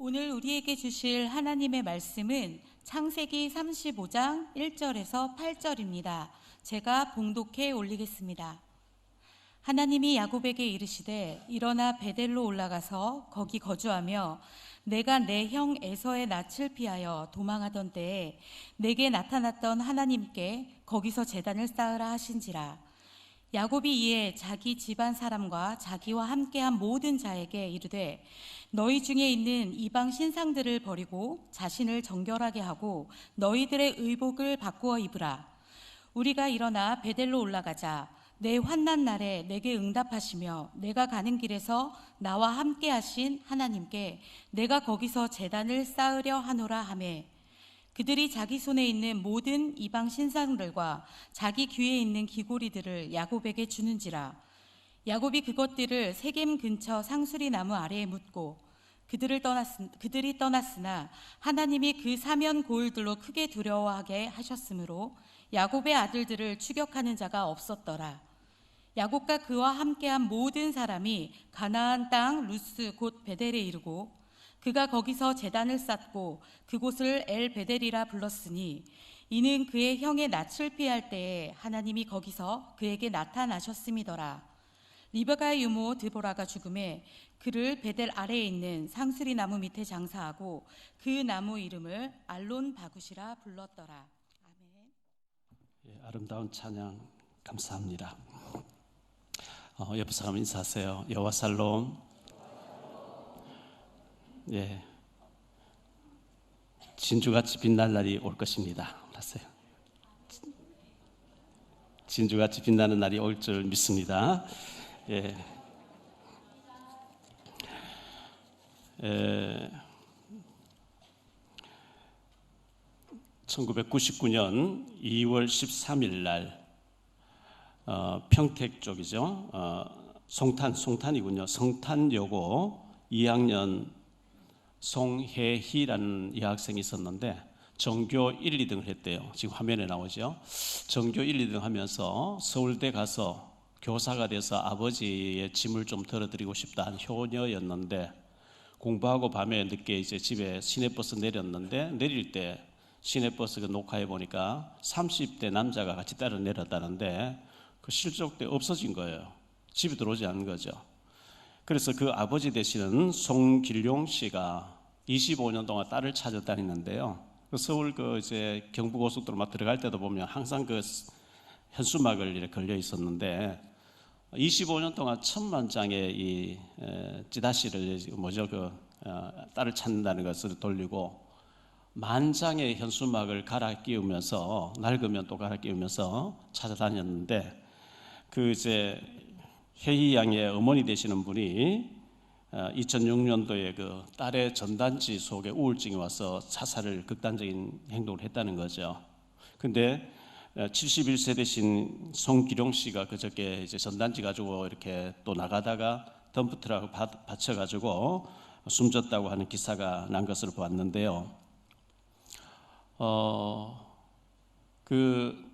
오늘 우리에게 주실 하나님의 말씀은 창세기 35장 1절에서 8절입니다. 제가 봉독해 올리겠습니다. 하나님이 야곱에게 이르시되 일어나 베델로 올라가서 거기 거주하며 내가 내 형 에서의 낯을 피하여 도망하던 때에 내게 나타났던 하나님께 거기서 제단을 쌓으라 하신지라. 야곱이 이에 자기 집안 사람과 자기와 함께한 모든 자에게 이르되 너희 중에 있는 이방 신상들을 버리고 자신을 정결하게 하고 너희들의 의복을 바꾸어 입으라. 우리가 일어나 베델로 올라가자. 내 환난 날에 내게 응답하시며 내가 가는 길에서 나와 함께 하신 하나님께 내가 거기서 제단을 쌓으려 하노라 하매, 그들이 자기 손에 있는 모든 이방 신상들과 자기 귀에 있는 귀고리들을 야곱에게 주는지라. 야곱이 그것들을 세겜 근처 상수리 나무 아래에 묻고 그들이 떠났으나 하나님이 그 사면 고을들로 크게 두려워하게 하셨으므로 야곱의 아들들을 추격하는 자가 없었더라. 야곱과 그와 함께한 모든 사람이 가나안 땅 루스 곧 베델에 이르고 그가 거기서 제단을 쌓고 그곳을 엘 베델이라 불렀으니 이는 그의 형의 낯을 피할 때에 하나님이 거기서 그에게 나타나셨음이더라. 리브가의 유모 드보라가 죽음에 그를 베델 아래에 있는 상수리 나무 밑에 장사하고 그 나무 이름을 알론 바굿이라 불렀더라. 아멘. 예, 아름다운 찬양 감사합니다. 옆에 사람 인사하세요. 여호와 살롬. 예, 진주같이 빛날 날이 올 것입니다. 알았어요. 진주같이 빛나는 날이 올 줄 믿습니다. 예. 1999년 2월 13일 날 평택 쪽이죠. 송탄이군요. 성탄여고 2학년 송혜희라는 여학생이 있었는데 전교 1, 2등을 했대요. 지금 화면에 나오죠. 전교 1, 2등 하면서 서울대 가서 교사가 돼서 아버지의 짐을 좀 덜어드리고 싶다 한 효녀였는데 공부하고 밤에 늦게 이제 집에 시내버스 내렸는데 내릴 때 시내버스 녹화해 보니까 30대 남자가 같이 따라 내렸다는데 그 실족 때 없어진 거예요. 집에 들어오지 않은 거죠. 그래서 그 아버지 되시는 송길용 씨가 25년 동안 딸을 찾아다니는데요. 그 서울 이제 경부고속도로 막 들어갈 때도 보면 항상 그 현수막을 이렇게 걸려 있었는데 25년 동안 1000만 장의 이 찌다시를 딸을 찾는다는 것을 돌리고 10,000장의 현수막을 갈아 끼우면서 낡으면 또 갈아 끼우면서 찾아다녔는데 그 이제 혜희 양의 어머니 되시는 분이 2006년도에 그 딸의 전단지 속에 우울증이 와서 자살을 극단적인 행동을 했다는 거죠. 근데 71세 되신 송기룡 씨가 그저께 이제 전단지 가지고 이렇게 또 나가다가 덤프트럭을 받쳐가지고 숨졌다고 하는 기사가 난 것으로 보았는데요. 그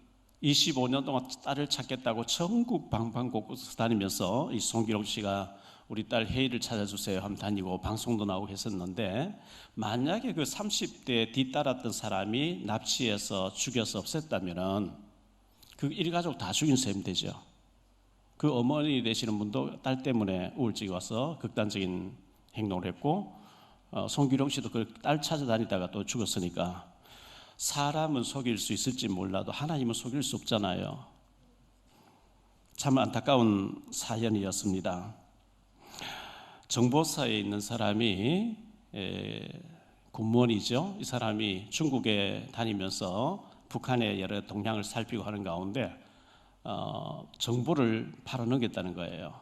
25년 동안 딸을 찾겠다고 전국 방방곡곡 다니면서 이 송기룡 씨가 우리 딸 혜희를 찾아주세요 하면 다니고 방송도 나오고 했었는데 만약에 그 30대에 뒤따랐던 사람이 납치해서 죽여서 없앴다면은 그 일가족 다 죽인 셈이 되죠. 그 어머니 되시는 분도 딸 때문에 우울증이 와서 극단적인 행동을 했고 송기룡 씨도 그 딸 찾아다니다가 또 죽었으니까 사람은 속일 수 있을지 몰라도 하나님은 속일 수 없잖아요. 참 안타까운 사연이었습니다. 정보사에 있는 사람이 군무원이죠. 이 사람이 중국에 다니면서 북한의 여러 동향을 살피고 하는 가운데 정보를 팔아넘겼다는 거예요.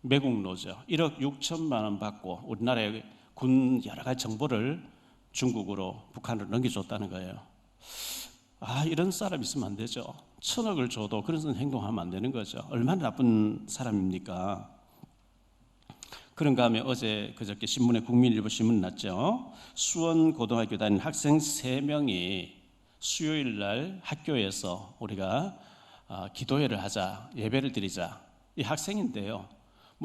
매국노죠. 1억 6천만 원 받고 우리나라의 군 여러 가지 정보를 중국으로 북한으로 넘겨줬다는 거예요. 이런 사람 있으면 안 되죠. 1,000억을 줘도 그런 행동하면 안 되는 거죠. 얼마나 나쁜 사람입니까? 그런가 하면 어제 그저께 신문에 국민일보 신문 났죠. 수원고등학교 다니는 학생 3명이 수요일 날 학교에서 우리가 기도회를 하자, 예배를 드리자. 이 학생인데요.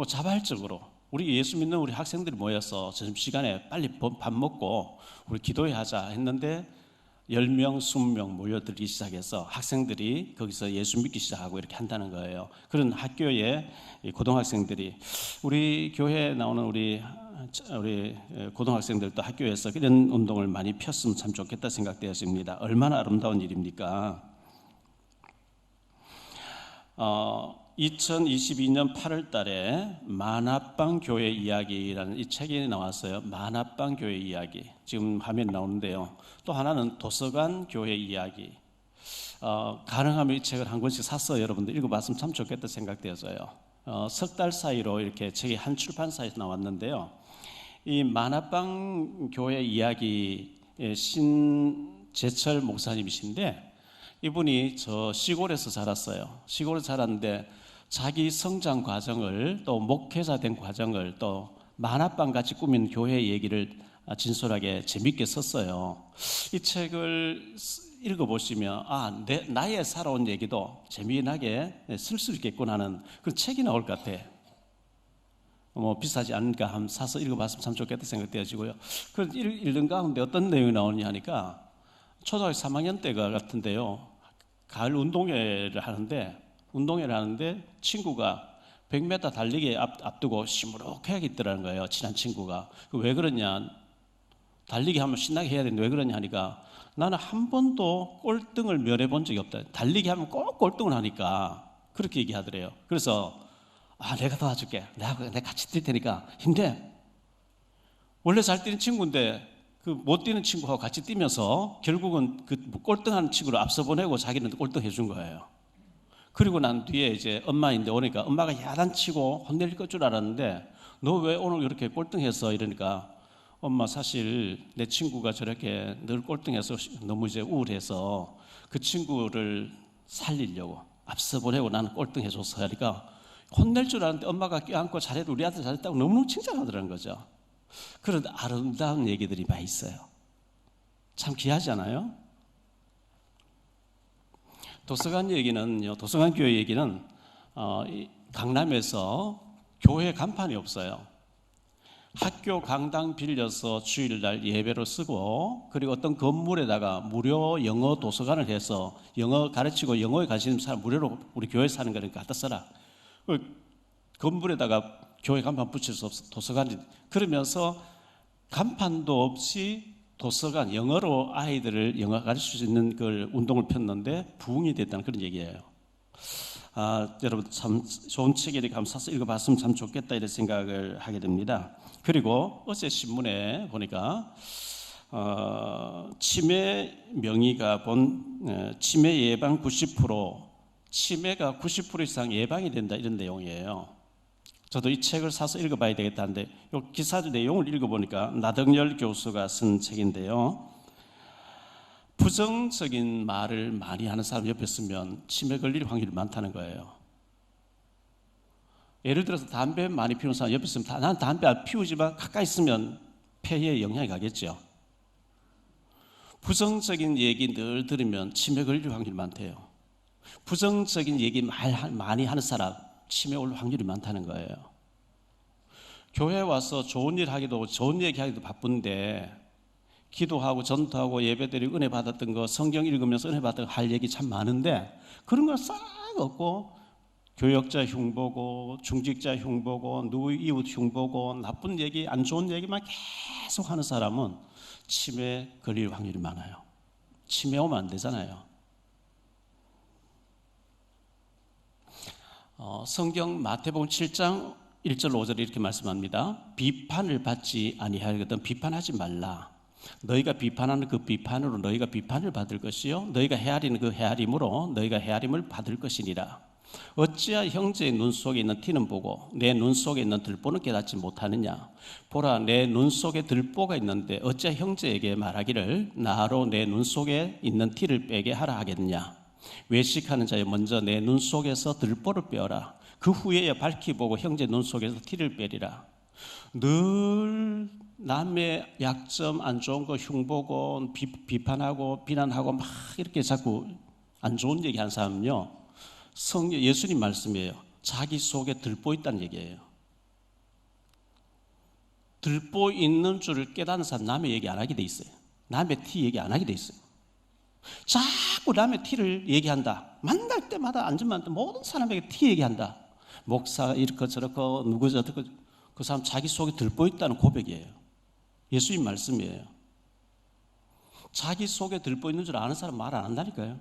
자발적으로 우리 예수 믿는 우리 학생들이 모여서 점심시간에 빨리 밥 먹고 우리 기도해야 하자 했는데 10명, 20명 모여들기 시작해서 학생들이 거기서 예수 믿기 시작하고 이렇게 한다는 거예요. 그런 학교에 고등학생들이, 우리 교회에 나오는 우리 고등학생들도 학교에서 이런 운동을 많이 폈으면 참 좋겠다 생각되었습니다. 얼마나 아름다운 일입니까? 2022년 8월 달에 만화방 교회 이야기라는 이 책이 나왔어요. 만화방 교회 이야기. 지금 화면에 나오는데요. 또 하나는 도서관 교회 이야기. 가능하면 이 책을 한 권씩 사서 여러분들 읽어봤으면 참 좋겠다 생각되어서요. 석 달 사이로 이렇게 책이 한 출판사에서 나왔는데요. 이 만화방 교회 이야기의 신재철 목사님이신데, 이분이 저 시골에서 자랐어요. 시골에서 자랐는데 자기 성장 과정을, 또 목회자 된 과정을, 또 만화방 같이 꾸민 교회 얘기를 진솔하게 재밌게 썼어요. 이 책을 읽어보시면 나의 살아온 얘기도 재미나게 쓸 수 있겠구나 하는 그런 책이 나올 것 같아. 비싸지 않으니까 한번 사서 읽어봤으면 참 좋겠다 생각되어지고요. 그래서 읽는 가운데 어떤 내용이 나오냐 하니까, 초등학교 3학년 때가 같은데요, 가을 운동회를 하는데 친구가 100m 달리기 앞두고 시무룩하게 있더라는 거예요. 친한 친구가. 왜 그러냐, 달리기 하면 신나게 해야 되는데 왜 그러냐 하니까, 나는 한 번도 꼴등을 면해본 적이 없다. 달리기 하면 꼭 꼴등을 하니까 그렇게 얘기하더래요. 그래서 내가 도와줄게. 내가 같이 뛸 테니까 힘내. 원래 잘 뛰는 친구인데 그 못 뛰는 친구하고 같이 뛰면서 결국은 그 꼴등하는 친구를 앞서 보내고 자기는 꼴등 해준 거예요. 그리고 난 뒤에 이제 엄마인데 오니까 엄마가 야단치고 혼낼 줄 알았는데, 너 왜 오늘 이렇게 꼴등해서 이러니까, 엄마 사실 내 친구가 저렇게 늘 꼴등해서 너무 이제 우울해서 그 친구를 살리려고 앞서 보내고 나는 꼴등해줘서 하니까 혼낼 줄 알았는데 엄마가 껴안고 잘해도 우리 아들 잘했다고 너무너무 칭찬하더라는 거죠. 그런 아름다운 얘기들이 많이 있어요. 참 귀하지 않아요? 도서관 얘기는요, 도서관 교회 얘기는 강남에서 교회 간판이 없어요. 학교 강당 빌려서 주일날 예배로 쓰고, 그리고 어떤 건물에다가 무료 영어 도서관을 해서 영어 가르치고 영어에 관심 있는 사람 무료로 우리 교회 사는 거니까 갖다 써라. 건물에다가 교회 간판 붙일 수 없어, 도서관이. 그러면서 간판도 없이 도서관, 영어로 아이들을 영어 가르칠 수 있는 그 운동을 폈는데 부흥이 됐다는 그런 얘기예요. 여러분 참 좋은 책이니까 한번 사서 읽어봤으면 참 좋겠다 이런 생각을 하게 됩니다. 그리고 어제 신문에 보니까 치매 명의가 본 치매 예방 90%, 치매가 90% 이상 예방이 된다 이런 내용이에요. 저도 이 책을 사서 읽어봐야 되겠다는데, 이 기사 내용을 읽어보니까 나덕열 교수가 쓴 책인데요, 부정적인 말을 많이 하는 사람 옆에 있으면 치매 걸릴 확률이 많다는 거예요. 예를 들어서 담배 많이 피우는 사람 옆에 있으면 나는 담배 안 피우지만 가까이 있으면 폐에 영향이 가겠죠. 부정적인 얘기 늘 들으면 치매 걸릴 확률이 많대요. 부정적인 얘기 많이 하는 사람 치매 올 확률이 많다는 거예요. 교회 와서 좋은 일 하기도, 좋은 얘기 하기도 바쁜데, 기도하고 전도하고 예배드리고 은혜 받았던 거, 성경 읽으면서 은혜 받았던 거 할 얘기 참 많은데, 그런 거 싹 없고 교역자 흉보고 중직자 흉보고 누구 이웃 흉보고 나쁜 얘기, 안 좋은 얘기만 계속 하는 사람은 치매 걸릴 확률이 많아요. 치매 오면 안 되잖아요. 성경 마태복음 7장 1절 5절에 이렇게 말씀합니다. 비판을 받지 아니하거든 비판하지 말라. 너희가 비판하는 그 비판으로 너희가 비판을 받을 것이요 너희가 헤아리는 그 헤아림으로 너희가 헤아림을 받을 것이니라. 어찌하여 형제의 눈 속에 있는 티는 보고 내 눈 속에 있는 들보는 깨닫지 못하느냐. 보라, 내 눈 속에 들보가 있는데 어찌하여 형제에게 말하기를 나로 내 눈 속에 있는 티를 빼게 하라 하겠느냐. 외식하는 자여 먼저 내 눈 속에서 들보를 빼어라. 그 후에야 밝히 보고 형제 눈 속에서 티를 빼리라. 늘 남의 약점, 안 좋은 거 흉보고 비판하고 비난하고 막 이렇게 자꾸 안 좋은 얘기하는 사람은요, 예수님 말씀이에요. 자기 속에 들보 있다는 얘기예요. 들보 있는 줄을 깨닫는 사람 남의 얘기 안 하게 돼 있어요. 남의 티 얘기 안 하게 돼 있어요. 자꾸 남의 티를 얘기한다. 만날 때마다 앉으면 모든 사람에게 티 얘기한다. 목사가 이렇고 저렇고 누구 저렇고. 그 사람 자기 속에 들보 있다는 고백이에요. 예수님 말씀이에요. 자기 속에 들보 있는 줄 아는 사람 말 안 한다니까요.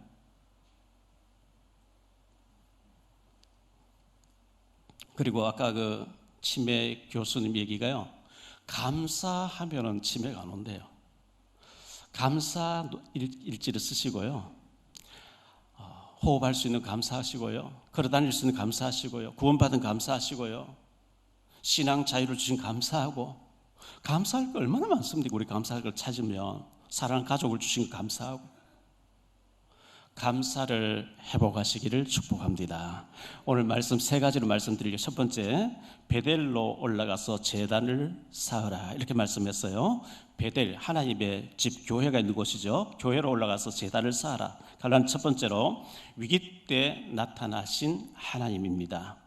그리고 아까 그 치매 교수님 얘기가요. 감사하면은 치매가 안 온대요. 감사 일지를 쓰시고요. 호흡할 수 있는 감사하시고요. 걸어다닐 수 있는 감사하시고요. 구원받은 감사하시고요. 신앙 자유를 주신 감사하고, 감사할 거 얼마나 많습니까? 우리 감사할 걸 찾으면. 사랑하는 가족을 주신 거 감사하고. 감사를 회복하시기를 축복합니다. 오늘 말씀 세 가지로 말씀드리고, 첫 번째, 베델로 올라가서 제단을 쌓으라 이렇게 말씀했어요. 베델, 하나님의 집, 교회가 있는 곳이죠. 교회로 올라가서 제단을 쌓아라. 갈라는 첫 번째로 위기 때 나타나신 하나님입니다.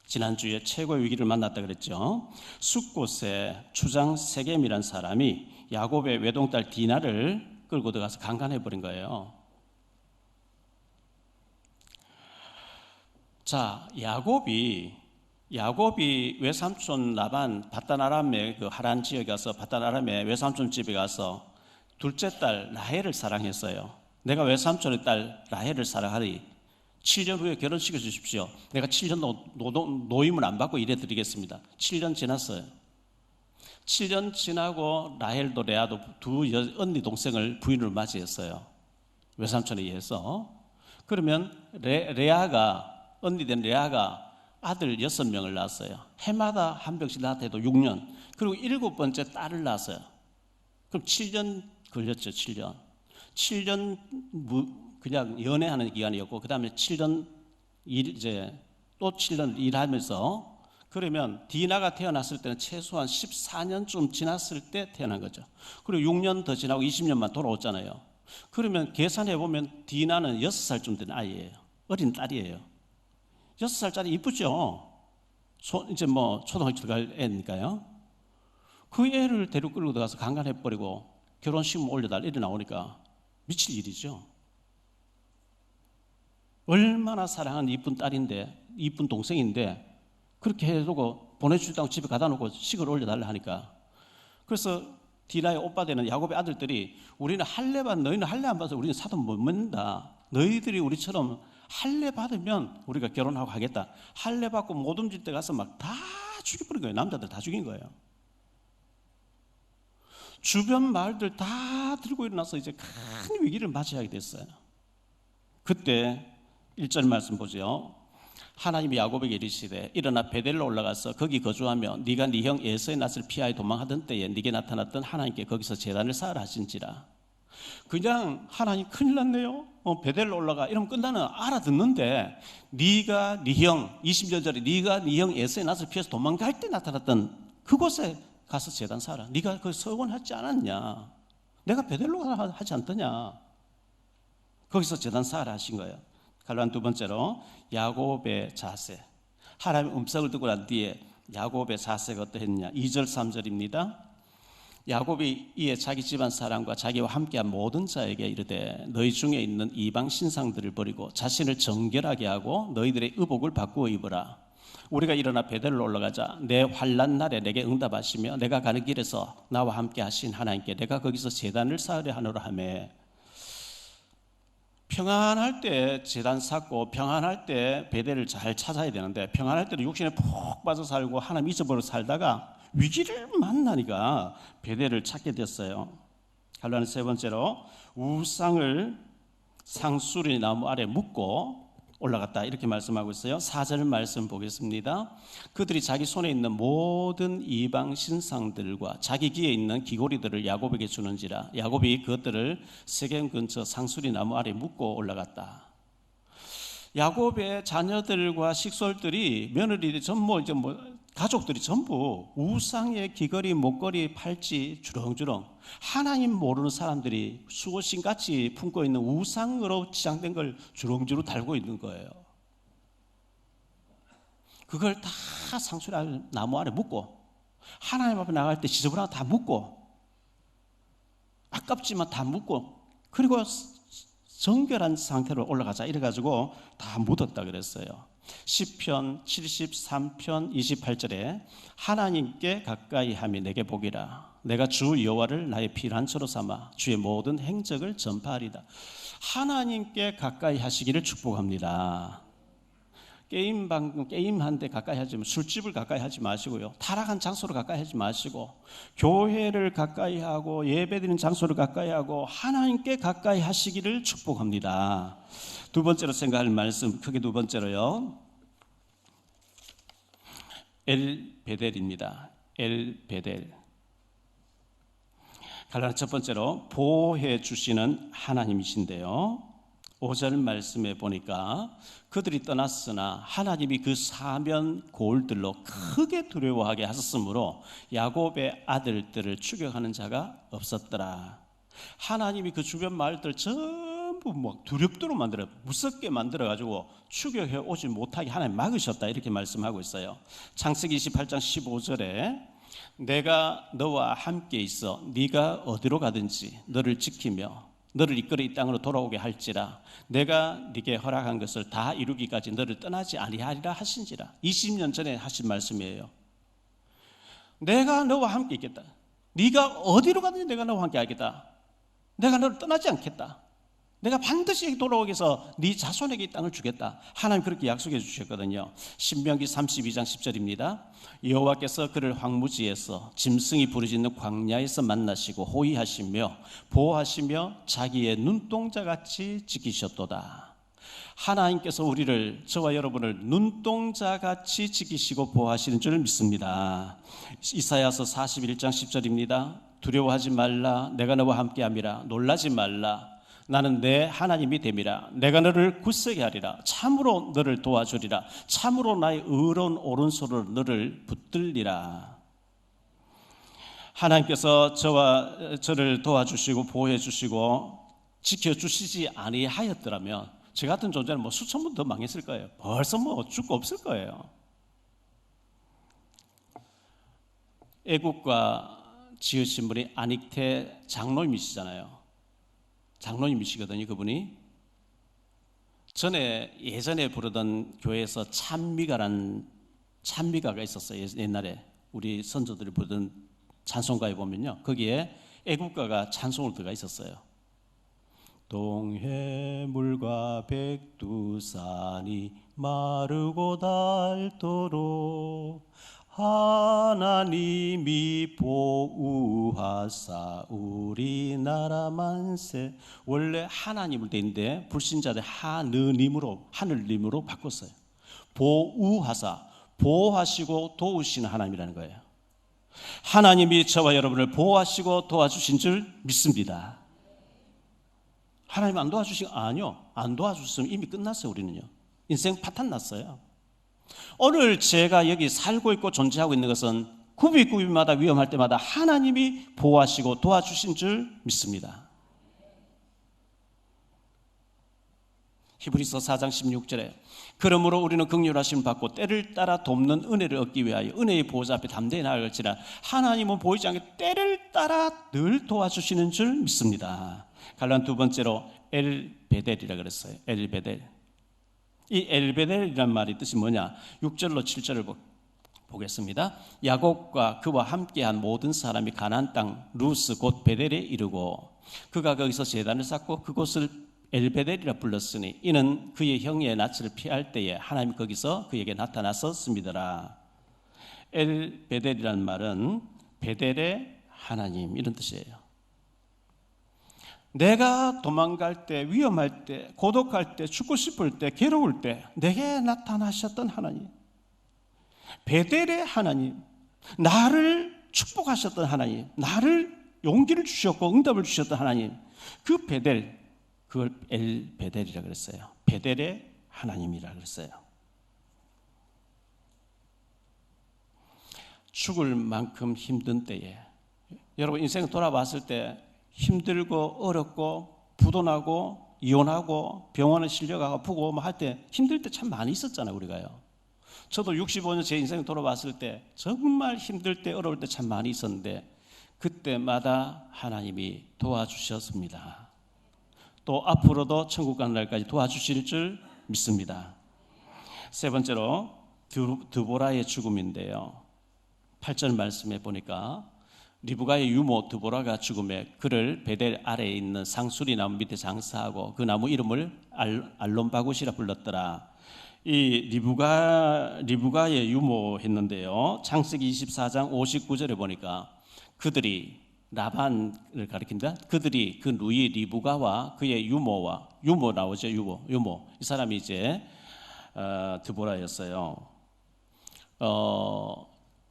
지난주에 최고의 위기를 만났다 그랬죠. 숫곳에 주장 세겜이라는 사람이 야곱의 외동딸 디나를 끌고 들어가서 강간해버린 거예요. 자, 야곱이 외삼촌 라반 바단 아람의 그 하란 지역에 가서 바단 아람의 외삼촌 집에 가서 둘째 딸 라헬을 사랑했어요. 내가 외삼촌의 딸 라헬을 사랑하리 7년 후에 결혼시켜 주십시오. 내가 7년 노임을 안 받고 일해드리겠습니다. 7년 지났어요. 7년 지나고 라헬도 레아도 두 언니 동생을 부인으로 맞이했어요. 외삼촌에 의해서. 그러면 언니 된 레아가 아들 6명을 낳았어요. 해마다 한 병씩 낳았다 해도 6년. 그리고 7번째 딸을 낳았어요. 그럼 7년 걸렸죠. 7년 그냥 연애하는 기간이었고, 그 다음에 7년 또 7년 일하면서, 그러면 디나가 태어났을 때는 최소한 14년쯤 지났을 때 태어난 거죠. 그리고 6년 더 지나고 20년만 돌아왔잖아요. 그러면 계산해 보면 디나는 6살쯤 된 아이예요. 어린 딸이에요. 6살짜리 이쁘죠? 이제 뭐 초등학교 들어갈 애니까요. 그 애를 데리고 끌고 들어가서 강간해버리고 결혼식 올려달 이래 나오니까 미칠 일이죠. 얼마나 사랑하는 이쁜 딸인데, 이쁜 동생인데 그렇게 해두고 보내주다고 집에 가다 놓고 식을 올려달라 하니까, 그래서 디나의 오빠 되는 야곱의 아들들이 우리는 할례 받, 너희는 할례 안 받아서 우리는 사돈 못 먹는다. 너희들이 우리처럼 할례 받으면 우리가 결혼하고 하겠다. 할례 받고 못 움직일 때 가서 막 다 죽여버린 거예요. 남자들 다 죽인 거예요. 주변 마을들 다 들고 일어나서 이제 큰 위기를 맞이하게 됐어요. 그때 1절 말씀 보죠. 하나님이 야곱에게 이르시되 일어나 베델로 올라가서 거기 거주하며 네가 네 형 에서의 낯을 피하여 도망하던 때에 네게 나타났던 하나님께 거기서 제단을 쌓으라 하신지라. 그냥 하나님 큰일 났네요. 베델로 올라가 이러면 끝나는 알아듣는데, 네가 네 형 20년 전에 네가 네 형 에서의 낯을 피해서 도망갈 때 나타났던 그곳에 가서 제단 쌓아라. 네가 그 서원하지 않았냐? 내가 베델로 하지 않더냐? 거기서 제단 쌓아라 하신 거예요. 갈라는 두 번째로 야곱의 자세. 하나님의 음성을 듣고 난 뒤에 야곱의 자세가 어떠했냐? 2절 3절입니다. 야곱이 이에 자기 집안 사람과 자기와 함께한 모든 자에게 이르되 너희 중에 있는 이방 신상들을 버리고 자신을 정결하게 하고 너희들의 의복을 바꾸어 입으라. 우리가 일어나 베델로 올라가자. 내 환난 날에 내게 응답하시며 내가 가는 길에서 나와 함께 하신 하나님께 내가 거기서 제단을 쌓으려 하노라 하며. 평안할 때 제단 쌓고 평안할 때 베델을 잘 찾아야 되는데, 평안할 때도 육신에 푹 빠져 살고 하나님 잊어버려 살다가 위기를 만나니까 베델을 찾게 됐어요. 갈라는 세 번째로 우상을 상수리 나무 아래 묶고 올라갔다 이렇게 말씀하고 있어요. 4절 말씀 보겠습니다. 그들이 자기 손에 있는 모든 이방 신상들과 자기 귀에 있는 귀고리들을 야곱에게 주는지라. 야곱이 그것들을 세겜 근처 상수리 나무 아래 묶고 올라갔다. 야곱의 자녀들과 식솔들이, 며느리들이 전부 가족들이 전부 우상의 귀걸이, 목걸이, 팔찌 주렁주렁 하나님 모르는 사람들이 수호신같이 품고 있는 우상으로 치장된 걸 주렁주렁 달고 있는 거예요. 그걸 다 상수리 나무 아래 묶고, 하나님 앞에 나갈 때 지저분한 거 다 묻고, 아깝지만 다 묻고, 그리고 정결한 상태로 올라가자 이래가지고 다 묻었다 그랬어요. 시편 73편 28절에 하나님께 가까이 함이 내게 복이라. 내가 주 여호와를 나의 피난처로 삼아 주의 모든 행적을 전파하리다. 하나님께 가까이 하시기를 축복합니다. 게임한데 가까이 하지 마시고, 술집을 가까이 하지 마시고요, 타락한 장소를 가까이 하지 마시고, 교회를 가까이 하고 예배드리는 장소를 가까이 하고 하나님께 가까이 하시기를 축복합니다. 두 번째로 생각할 말씀, 크게 두 번째로요, 엘베델입니다. 엘베델. 갈라디아 첫 번째로 보호해 주시는 하나님이신데요, 5절 말씀에 보니까 그들이 떠났으나 하나님이 그 사면 고울들로 크게 두려워하게 하셨으므로 야곱의 아들들을 추격하는 자가 없었더라. 하나님이 그 주변 마을들 전부 두렵도록 만들어, 무섭게 만들어 가지고 추격해 오지 못하게 하나님 막으셨다, 이렇게 말씀하고 있어요. 창세기 28장 15절에 내가 너와 함께 있어 네가 어디로 가든지 너를 지키며 너를 이끌어 이 땅으로 돌아오게 할지라. 내가 네게 허락한 것을 다 이루기까지 너를 떠나지 아니하리라 하신지라. 20년 전에 하신 말씀이에요. 내가 너와 함께 있겠다. 네가 어디로 가든지 내가 너와 함께 하겠다. 내가 너를 떠나지 않겠다. 내가 반드시 돌아오게 해서 네 자손에게 이 땅을 주겠다. 하나님 그렇게 약속해 주셨거든요. 신명기 32장 10절입니다. 여호와께서 그를 황무지에서 짐승이 부르짖는 광야에서 만나시고 호위하시며 보호하시며 자기의 눈동자같이 지키셨도다. 하나님께서 우리를, 저와 여러분을 눈동자같이 지키시고 보호하시는 줄 믿습니다. 이사야서 41장 10절입니다. 두려워하지 말라. 내가 너와 함께함이라. 놀라지 말라. 나는 내 하나님이 됨이라. 내가 너를 굳세게 하리라. 참으로 너를 도와주리라. 참으로 나의 의로운 오른손으로 너를 붙들리라. 하나님께서 저와 저를 도와주시고 보호해 주시고 지켜주시지 아니하였더라면 저 같은 존재는 수천 번 더 망했을 거예요. 벌써 죽고 없을 거예요. 애국가 지으신 분이 안익태 장로님이시잖아요. 장로님이시거든요. 그분이 예전에 부르던 교회에서 찬미가가 있었어요. 옛날에 우리 선조들이 부르던 찬송가에 보면요, 거기에 애국가가 찬송으로 들어가 있었어요. 동해물과 백두산이 마르고 닳도록 하나님이 보호하사 우리나라 만세. 원래 하나님을 되는데 불신자들 하늘님으로 바꿨어요. 보호하사, 보호하시고 도우시는 하나님이라는 거예요. 하나님이 저와 여러분을 보호하시고 도와주신 줄 믿습니다. 하나님 안 도와주신 거 아니요. 안 도와주셨으면 이미 끝났어요. 우리는요. 인생 파탄 났어요. 오늘 제가 여기 살고 있고 존재하고 있는 것은 구비구비마다 위험할 때마다 하나님이 보호하시고 도와주신 줄 믿습니다. 히브리서 4장 16절에 그러므로 우리는 긍휼하심을 받고 때를 따라 돕는 은혜를 얻기 위하여 은혜의 보호자 앞에 담대히 나아갈지라. 하나님은 보이지 않게 때를 따라 늘 도와주시는 줄 믿습니다. 갈라디아 두 번째로 엘베델이라 그랬어요. 엘베델. 이 엘베델이란 말이 뜻이 뭐냐? 6절로 7절을 보겠습니다. 야곱과 그와 함께한 모든 사람이 가나안 땅 루스 곧 베델에 이르고 그가 거기서 제단을 쌓고 그곳을 엘베델이라 불렀으니 이는 그의 형의 낯을 피할 때에 하나님이 거기서 그에게 나타났었습니다라. 엘베델이란 말은 베델의 하나님, 이런 뜻이에요. 내가 도망갈 때, 위험할 때, 고독할 때, 죽고 싶을 때, 괴로울 때 내게 나타나셨던 하나님, 베델의 하나님, 나를 축복하셨던 하나님, 나를 용기를 주셨고 응답을 주셨던 하나님, 그 베델, 그걸 엘베델이라 그랬어요. 베델의 하나님이라 그랬어요. 죽을 만큼 힘든 때에, 여러분 인생 돌아봤을 때 힘들고 어렵고 부도나고 이혼하고 병원에 실려가고 아프고 할 때 힘들 때 참 많이 있었잖아요. 우리가요. 저도 65년 제 인생 돌아봤을 때 정말 힘들 때 어려울 때 참 많이 있었는데 그때마다 하나님이 도와주셨습니다. 또 앞으로도 천국 가는 날까지 도와주실 줄 믿습니다. 세 번째로 드보라의 죽음인데요. 8절 말씀에 보니까 리브가의 유모 드보라가 죽음에 그를 베델 아래에 있는 상수리 나무 밑에 장사하고 그 나무 이름을 알론바굿이라 불렀더라. 이 리브가의 유모했는데요. 창세기 24장 59절에 보니까 그들이 라반을 가리킨다. 그들이 그 누이 리브가와 그의 유모 나오죠. 유모 이 사람이 이제 드보라였어요.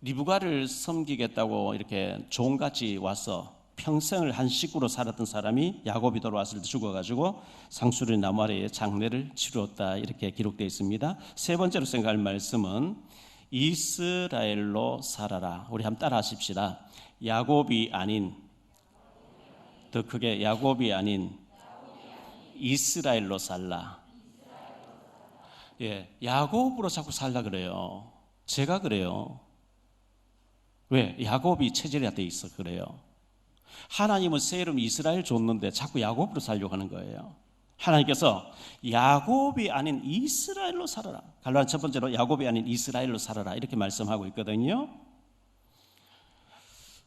리브가를 섬기겠다고 이렇게 종같이 와서 평생을 한 식구로 살았던 사람이 야곱이 돌아왔을 때 죽어가지고 상수리 나무 아래에 장례를 치루었다 이렇게 기록되어 있습니다. 세 번째로 생각할 말씀은 이스라엘로 살아라. 우리 한번 따라 하십시다. 야곱이 아닌, 더 크게 야곱이 아닌 이스라엘로 살라. 예, 야곱으로 자꾸 살라 그래요. 제가 그래요. 왜? 야곱이 체질이 돼 있어 그래요. 하나님은 새 이름 이스라엘 줬는데 자꾸 야곱으로 살려고 하는 거예요. 하나님께서 야곱이 아닌 이스라엘로 살아라. 갈라디아 첫 번째로 야곱이 아닌 이스라엘로 살아라 이렇게 말씀하고 있거든요.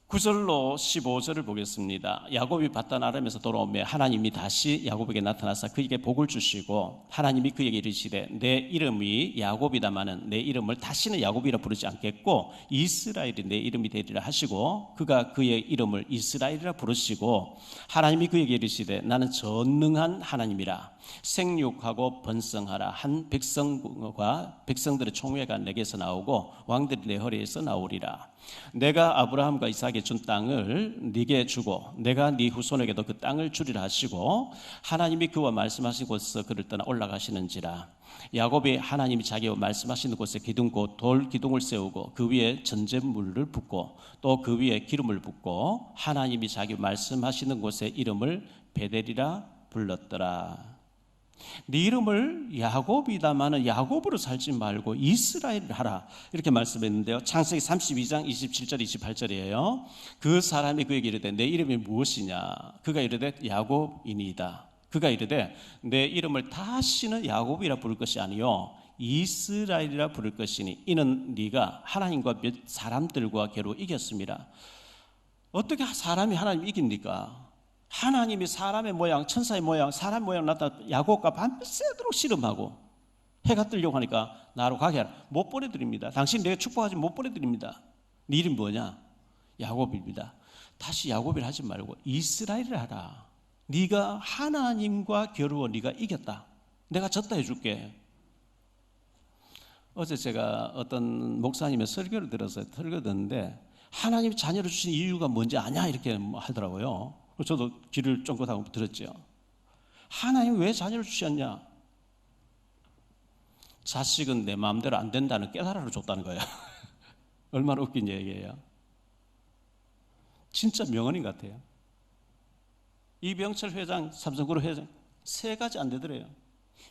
9절로 15절을 보겠습니다. 야곱이 바단 아람에서 돌아오며 하나님이 다시 야곱에게 나타나서 그에게 복을 주시고 하나님이 그에게 이르시되 내 이름이 야곱이다마는 내 이름을 다시는 야곱이라 부르지 않겠고 이스라엘이 내 이름이 되리라 하시고 그가 그의 이름을 이스라엘이라 부르시고 하나님이 그에게 이르시되 나는 전능한 하나님이라 생육하고 번성하라. 한 백성과 백성들의 총회가 내게서 나오고 왕들이 내 허리에서 나오리라. 내가 아브라함과 이삭에게 준 땅을 네게 주고 내가 네 후손에게도 그 땅을 주리라 하시고 하나님이 그와 말씀하신 곳에서 그를 떠나 올라가시는지라. 야곱이 하나님이 자기와 말씀하시는 곳에 기둥 곧 돌 기둥을 세우고 그 위에 전제물을 붓고 또 그 위에 기름을 붓고 하나님이 자기와 말씀하시는 곳에 이름을 베델이라 불렀더라. 네 이름을 야곱이다마는 야곱으로 살지 말고 이스라엘을 하라 이렇게 말씀했는데요. 창세기 32장 27절 28절이에요. 그 사람이 그에게 이르되 내 이름이 무엇이냐. 그가 이르되 야곱이니이다. 그가 이르되 내 이름을 다시는 야곱이라 부를 것이 아니요 이스라엘이라 부를 것이니 이는 네가 하나님과 몇 사람들과 겨루 이겼습니다. 어떻게 사람이 하나님 이깁니까? 하나님이 사람의 모양, 천사의 모양, 사람 모양 나타나 야곱과 밤새도록 씨름하고 해가 뜨려고 하니까 나로 가게 하라. 못 보내드립니다. 당신 내가 축복하지 못 보내드립니다. 네 이름 뭐냐? 야곱입니다. 다시 야곱이라 하지 말고 이스라엘을 하라. 네가 하나님과 겨루어 네가 이겼다. 내가 졌다 해줄게. 어제 제가 어떤 목사님의 설교를 들었어요. 설교 듣는데 하나님이 자녀를 주신 이유가 뭔지 아냐 이렇게 하더라고요. 저도 귀를 쫑긋하고 들었죠. 하나님이 왜 자녀를 주셨냐? 자식은 내 마음대로 안 된다는 깨달음을 줬다는 거예요. 얼마나 웃긴 얘기예요. 진짜 명언인 것 같아요. 이병철 회장, 삼성그룹 회장 3가지 안 되더래요.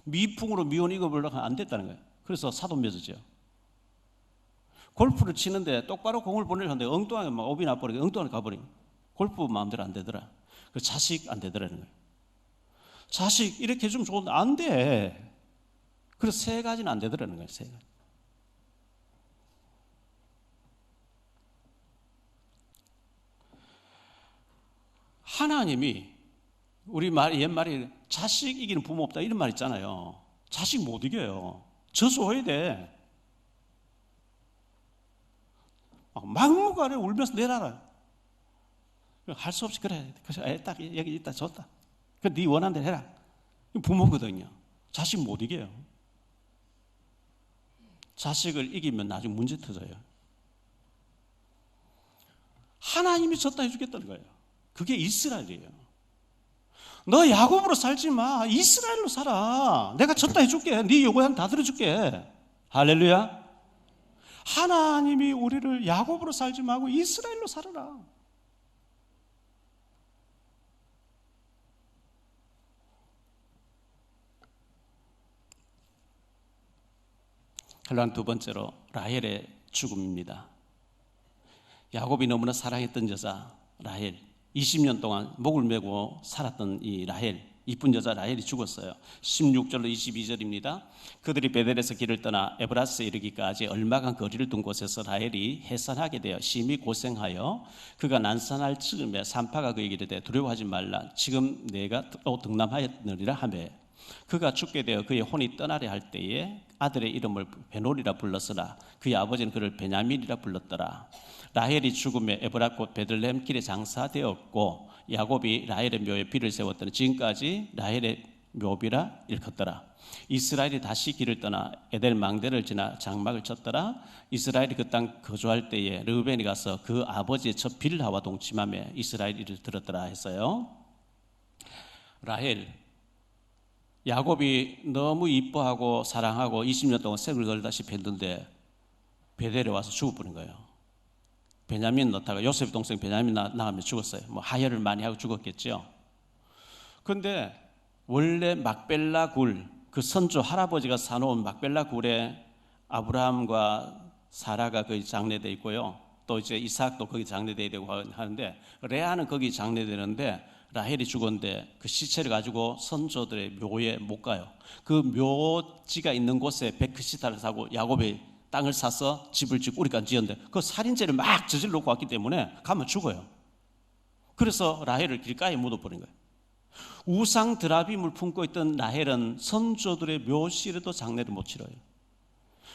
미풍으로 미혼 입어보려고 안 됐다는 거예요. 그래서 사돈 맺었죠. 골프를 치는데 똑바로 공을 보내려고 하는데 엉뚱하게 막 업이 나버리고 엉뚱하게 가버리고 골프 마음대로 안 되더라. 그 자식 안 되더라는 거예요. 자식 이렇게 해주면 좋은데 안 돼. 그래서 3가지는 안 되더라는 거예요. 3가지. 하나님이 우리 옛말에 자식 이기는 부모 없다 이런 말 있잖아요. 자식 못 이겨요. 저소해야 돼. 막무가내 울면서 내놔라. 할 수 없이 그래. 딱 여기 있다 줬다. 네 원하는 대로 해라. 부모거든요. 자식 못 이겨요. 자식을 이기면 나중에 문제 터져요. 하나님이 줬다 해주겠다는 거예요. 그게 이스라엘이에요. 너 야곱으로 살지 마. 이스라엘로 살아. 내가 줬다 해줄게. 네 요구하면 다 들어줄게. 할렐루야. 하나님이 우리를 야곱으로 살지 말고 이스라엘로 살아라. 환란 두 번째로 라헬의 죽음입니다. 야곱이 너무나 사랑했던 여자 라헬, 20년 동안 목을 메고 살았던 이 라헬, 이쁜 여자 라헬이 죽었어요. 16절로 22절입니다. 그들이 베델에서 길을 떠나 에브라스에 이르기까지 얼마간 거리를 둔 곳에서 라헬이 해산하게 되어 심히 고생하여 그가 난산할 즈음에 산파가 그에게 이르되 두려워하지 말라. 지금 내가 또 등남하였느니라 하매 그가 죽게 되어 그의 혼이 떠나려 할 때에 아들의 이름을 베놀이라 불렀으나 그의 아버지는 그를 베냐민이라 불렀더라. 라헬이 죽음에 에브라 곧 베들레헴 길에 장사되었고 야곱이 라헬의 묘에 비를 세웠더니 지금까지 라헬의 묘비라 일컫더라. 이스라엘이 다시 길을 떠나 에델 망대를 지나 장막을 쳤더라. 이스라엘이 그 땅 거주할 때에 르우벤이 가서 그 아버지의 첫 빌하와 동침하며 이스라엘 이를 들었더라 했어요. 라헬, 야곱이 너무 이뻐하고 사랑하고 20년 동안 색을 걸다시피 했는데 베델에 와서 죽어버린 거예요. 베냐민 넣다가 요셉 동생 베냐민 낳으면 죽었어요. 뭐 하혈을 많이 하고 죽었겠죠. 그런데 원래 막벨라 굴, 그 선조 할아버지가 사놓은 막벨라 굴에 아브라함과 사라가 거기 장례되어 있고요. 또 이제 이삭도 거기 장례되어야 되고 하는데 레아는 거기 장례되는데 라헬이 죽었는데 그 시체를 가지고 선조들의 묘에 못 가요. 그 묘지가 있는 곳에 베크시타를 사고 야곱이 땅을 사서 집을 짓고 우리가 지었는데 그 살인죄를 막 저질러 놓고 왔기 때문에 가면 죽어요. 그래서 라헬을 길가에 묻어버린 거예요. 우상 드라빔을 품고 있던 라헬은 선조들의 묘실에도 장례를 못 치러요.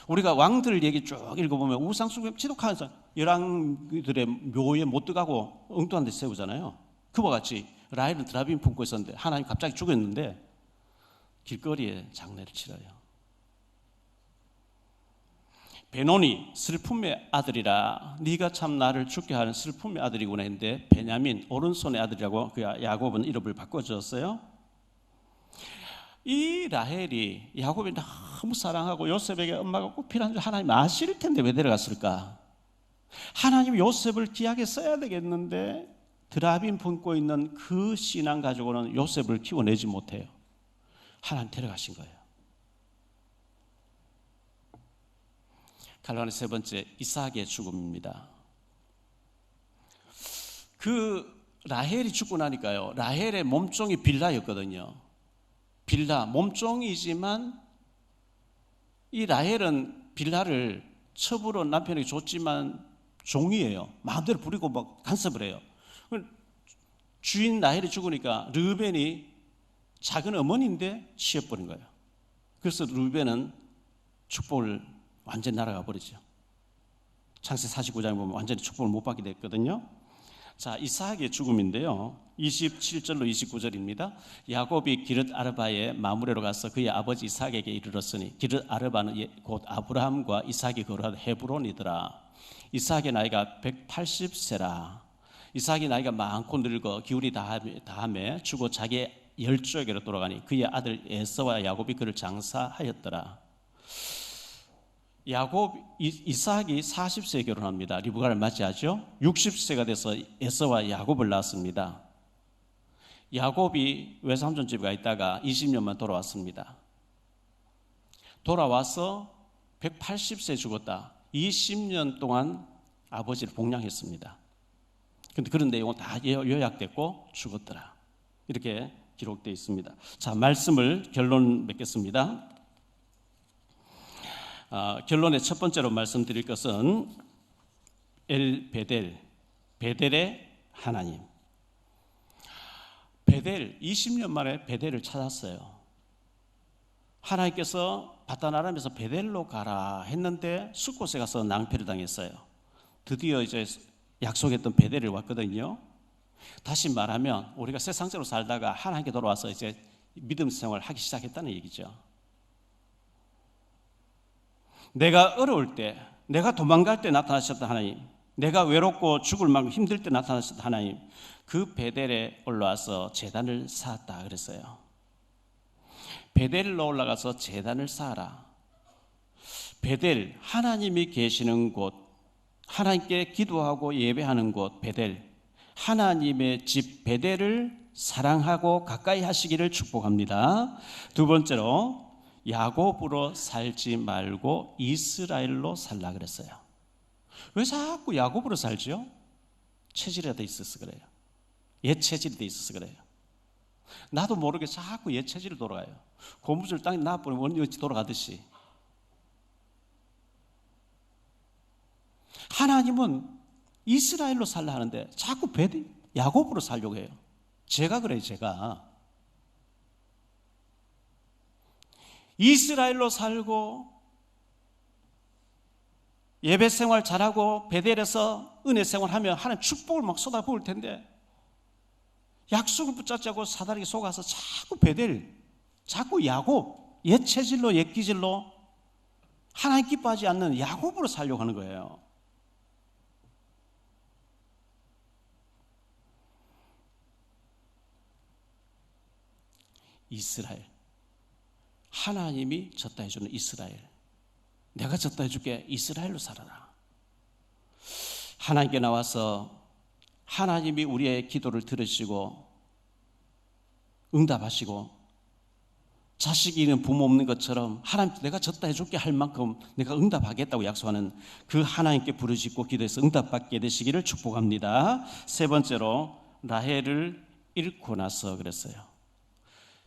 우리가 왕들 얘기 쭉 읽어보면 우상 숭배 지독하면서 열왕들의 묘에 못 들어가고 엉뚱한 데 세우잖아요. 그와 같이 라헬은 드라빔 품고 있었는데 하나님 갑자기 죽였는데 길거리에 장례를 치러요. 베노니 슬픔의 아들이라 네가 참 나를 죽게 하는 슬픔의 아들이구나 했는데 베냐민 오른손의 아들이라고 그 야곱은 이름을 바꿔줬어요. 이 라헬이 야곱이 너무 사랑하고 요셉에게 엄마가 꼭 필요한 줄 하나님 아실 텐데 왜 데려갔을까? 하나님 요셉을 귀하게 써야 되겠는데 드라빔 품고 있는 그 신앙 가지고는 요셉을 키워내지 못해요. 하나님 데려가신 거예요. 갈라는 세 번째, 이삭의 죽음입니다. 그 라헬이 죽고 나니까요, 라헬의 몸종이 빌라였거든요. 빌라, 몸종이지만 이 라헬은 빌라를 첩으로 남편에게 줬지만 종이에요. 마음대로 부리고 막 간섭을 해요. 주인 라헬이 죽으니까 르우벤이 작은 어머니인데 쉬어버린 거예요. 그래서 르우벤은 축복을 완전히 날아가 버리죠. 창세 49장에 보면 완전히 축복을 못 받게 됐거든요. 자, 이삭의 죽음인데요. 27절로 29절입니다. 야곱이 기르 아르바의 마므레로 가서 그의 아버지 이삭에게 이르렀으니 기르 아르바는 곧 아브라함과 이삭이 거주한 헤브론이더라. 이삭의 나이가 180세라. 이삭이 나이가 많고 늙어 기울이 다함에 죽어 자기 열조에게로 돌아가니 그의 아들 에서와 야곱이 그를 장사하였더라. 이삭이 40세에 결혼합니다. 리브가를 맞이하죠. 60세가 돼서 에서와 야곱을 낳았습니다. 야곱이 외삼촌 집에 가 있다가 20년만 돌아왔습니다. 돌아와서 180세에 죽었다. 20년 동안 아버지를 봉양했습니다. 그런 내용은 다 요약됐고 죽었더라. 이렇게 기록되어 있습니다. 자, 말씀을 결론 맺겠습니다. 결론의 첫 번째로 말씀드릴 것은 베델의 하나님. 베델, 20년 만에 베델을 찾았어요. 하나님께서 바다나람에서 베델로 가라 했는데 숫곳에 가서 낭패를 당했어요. 드디어 이제 약속했던 베델을 왔거든요. 다시 말하면 우리가 세상적으로 살다가 하나님께 돌아와서 이제 믿음 생활을 하기 시작했다는 얘기죠. 내가 어려울 때, 내가 도망갈 때 나타나셨던 하나님, 내가 외롭고 죽을 만큼 힘들 때 나타나셨던 하나님, 그 베델에 올라와서 제단을 쌓았다 그랬어요. 베델로 올라가서 제단을 쌓아라. 베델, 하나님이 계시는 곳, 하나님께 기도하고 예배하는 곳 베델, 하나님의 집 베델을 사랑하고 가까이 하시기를 축복합니다. 두 번째로 야곱으로 살지 말고 이스라엘로 살라 그랬어요. 왜 자꾸 야곱으로 살죠? 체질에 돼 있어서 그래요. 옛 체질이 돼 있어서 그래요. 나도 모르게 자꾸 옛 체질로 돌아가요. 고무줄 땅에 놔버리면 언제 돌아가듯이. 하나님은 이스라엘로 살라 하는데 자꾸 야곱으로 살려고 해요. 제가 그래요. 제가 이스라엘로 살고 예배 생활 잘하고 베델에서 은혜 생활하면 하나님 축복을 막 쏟아부을 텐데 약속을 붙잡자고 사다리에 속아서 자꾸 베델, 자꾸 야곱, 옛 체질로 옛 기질로 하나님 기뻐하지 않는 야곱으로 살려고 하는 거예요. 이스라엘, 하나님이 졌다 해주는 이스라엘, 내가 졌다 해줄게. 이스라엘로 살아라. 하나님께 나와서 하나님이 우리의 기도를 들으시고 응답하시고 자식이 있는 부모 없는 것처럼 하나님 내가 졌다 해줄게 할 만큼 내가 응답하겠다고 약속하는 그 하나님께 부르짖고 기도해서 응답받게 되시기를 축복합니다. 세 번째로 라헬을 잃고 나서 그랬어요.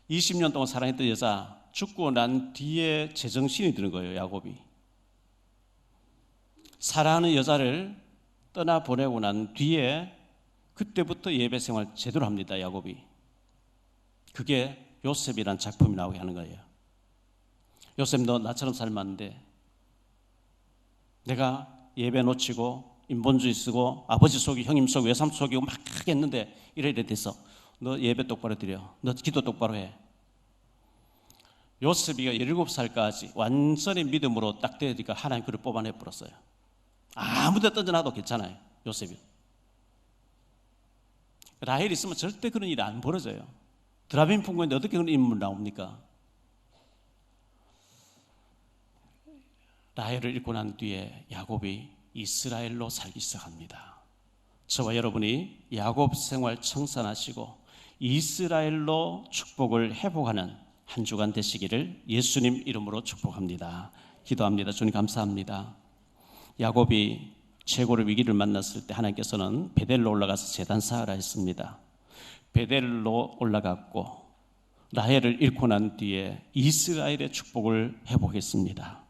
20년 동안 사랑했던 여자 죽고 난 뒤에 제정신이 드는 거예요. 야곱이 사랑하는 여자를 떠나보내고 난 뒤에 그때부터 예배 생활 제대로 합니다. 야곱이. 그게 요셉이란 작품이 나오게 하는 거예요. 요셉 너 나처럼 삶았는데 내가 예배 놓치고 인본주의 쓰고 아버지 속이고 형님 속이고 외삼 속이고 막 했는데 이래 돼서 너 예배 똑바로 드려. 너 기도 똑바로 해. 요셉이가 17살까지 완전히 믿음으로 딱 되니까 하나님 그를 뽑아내 버렸어요. 아무 데 던져놔도 괜찮아요. 요셉이. 라헬이 있으면 절대 그런 일이 안 벌어져요. 드라빈 풍부인데 어떻게 그런 인물 나옵니까? 라헬을 잃고 난 뒤에 야곱이 이스라엘로 살기 시작합니다. 저와 여러분이 야곱 생활 청산하시고 이스라엘로 축복을 회복하는 한 주간 되시기를 예수님 이름으로 축복합니다. 기도합니다. 주님 감사합니다. 야곱이 최고의 위기를 만났을 때 하나님께서는 베델로 올라가서 제단 쌓으라 했습니다. 베델로 올라갔고 라헬을 잃고 난 뒤에 이스라엘의 축복을 회복했습니다.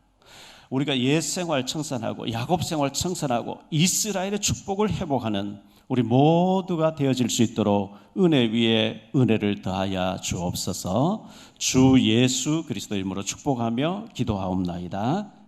우리가 옛 생활 청산하고 야곱 생활 청산하고 이스라엘의 축복을 회복하는 우리 모두가 되어질 수 있도록 은혜 위에 은혜를 더하여 주옵소서. 주 예수 그리스도 이름으로 축복하며 기도하옵나이다.